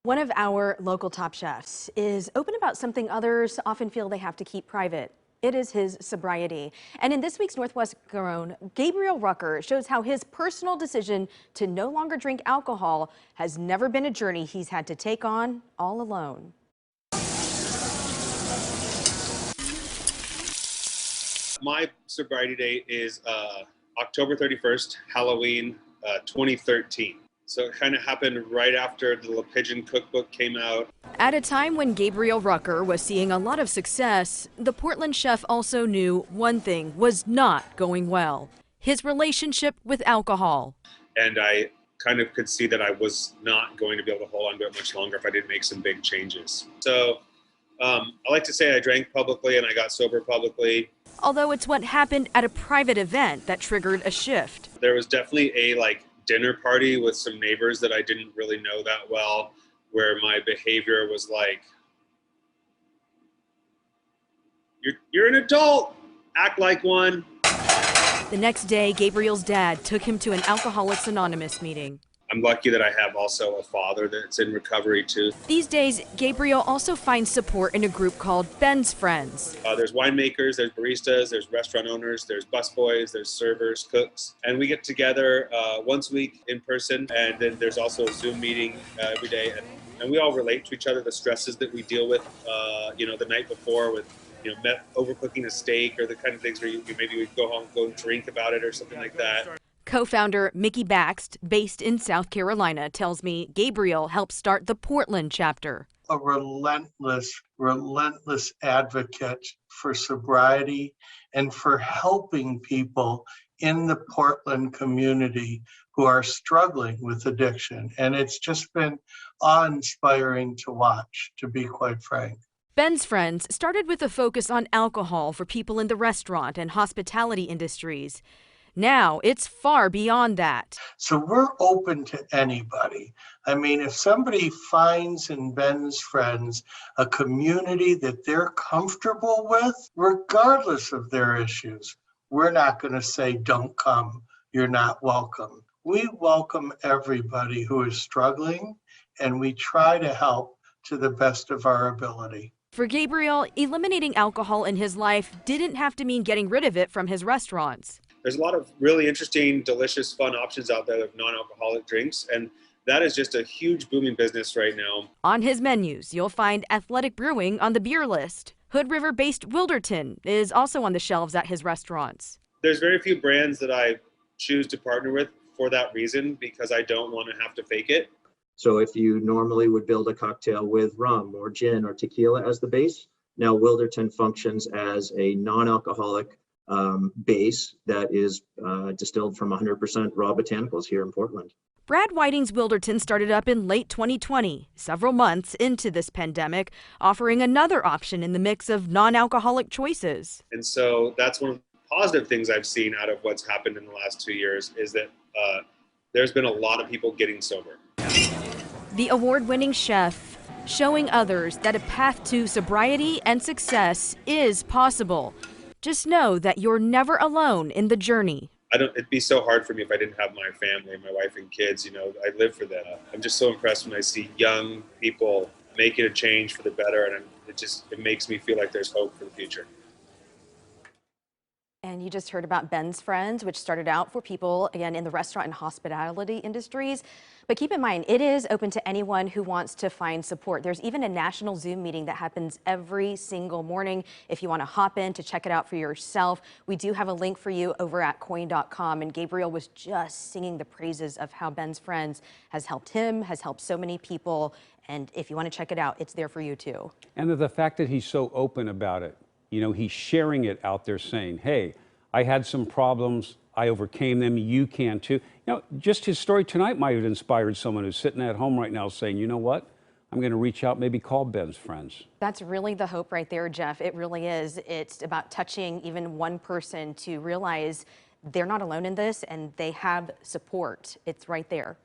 One of our local top chefs is open about something others often feel they have to keep private. It is his sobriety. And in this week's Northwest Grown, Gabriel Rucker shows how his personal decision to no longer drink alcohol has never been a journey he's had to take on all alone. My sobriety date is October 31st, Halloween 2013. So it kind of happened right after the Le Pigeon cookbook came out. At a time when Gabriel Rucker was seeing a lot of success, the Portland chef also knew one thing was not going well: his relationship with alcohol. And I kind of could see that I was not going to be able to hold on to it much longer if I didn't make some big changes. So I like to say I drank publicly and I got sober publicly. Although it's what happened at a private event that triggered a shift. There was definitely a dinner party with some neighbors that I didn't really know that well, where my behavior was like, you're an adult, act like one. The next day, Gabriel's dad took him to an Alcoholics Anonymous meeting. I'm lucky that I have also a father that's in recovery too. These days, Gabriel also finds support in a group called Ben's Friends. There's winemakers, there's baristas, there's restaurant owners, there's busboys, there's servers, cooks. And we get together once a week in person, and then there's also a Zoom meeting every day. And we all relate to each other, the stresses that we deal with, the night before with, overcooking a steak or the kind of things where maybe we go home, go drink about it or something like that. Co-founder Mickey Baxt, based in South Carolina, tells me Gabriel helped start the Portland chapter. A relentless advocate for sobriety and for helping people in the Portland community who are struggling with addiction. And it's just been awe-inspiring to watch, to be quite frank. Ben's Friends started with a focus on alcohol for people in the restaurant and hospitality industries. Now it's far beyond that. So we're open to anybody. I mean, if somebody finds in Ben's Friends a community that they're comfortable with, regardless of their issues, we're not going to say, don't come, you're not welcome. We welcome everybody who is struggling, and we try to help to the best of our ability. For Gabriel, eliminating alcohol in his life didn't have to mean getting rid of it from his restaurants. There's a lot of really interesting, delicious, fun options out there of non-alcoholic drinks, and that is just a huge booming business right now. On his menus, you'll find Athletic Brewing on the beer list. Hood River-based Wilderton is also on the shelves at his restaurants. There's very few brands that I choose to partner with for that reason, because I don't want to have to fake it. So if you normally would build a cocktail with rum or gin or tequila as the base, now Wilderton functions as a non-alcoholic base that is distilled from 100% raw botanicals here in Portland. Brad Whiting's Wilderton started up in late 2020, several months into this pandemic, offering another option in the mix of non-alcoholic choices. And so that's one of the positive things I've seen out of what's happened in the last 2 years is that there's been a lot of people getting sober. The award-winning chef showing others that a path to sobriety and success is possible. Just know that you're never alone in the journey. It'd be so hard for me if I didn't have my family, my wife and kids. I live for them. I'm just so impressed when I see young people making a change for the better, and it makes me feel like there's hope for the future. And you just heard about Ben's Friends, which started out for people, again, in the restaurant and hospitality industries. But keep in mind, it is open to anyone who wants to find support. There's even a national Zoom meeting that happens every single morning. If you want to hop in to check it out for yourself, we do have a link for you over at coin.com. And Gabriel was just singing the praises of how Ben's Friends has helped him, has helped so many people. And if you want to check it out, it's there for you too. And the fact that he's so open about it. He's sharing it out there saying, hey, I had some problems, I overcame them, you can too. Just his story tonight might have inspired someone who's sitting at home right now saying, you know what, I'm going to reach out, maybe call Ben's Friends. That's really the hope right there, Jeff. It really is. It's about touching even one person to realize they're not alone in this and they have support. It's right there.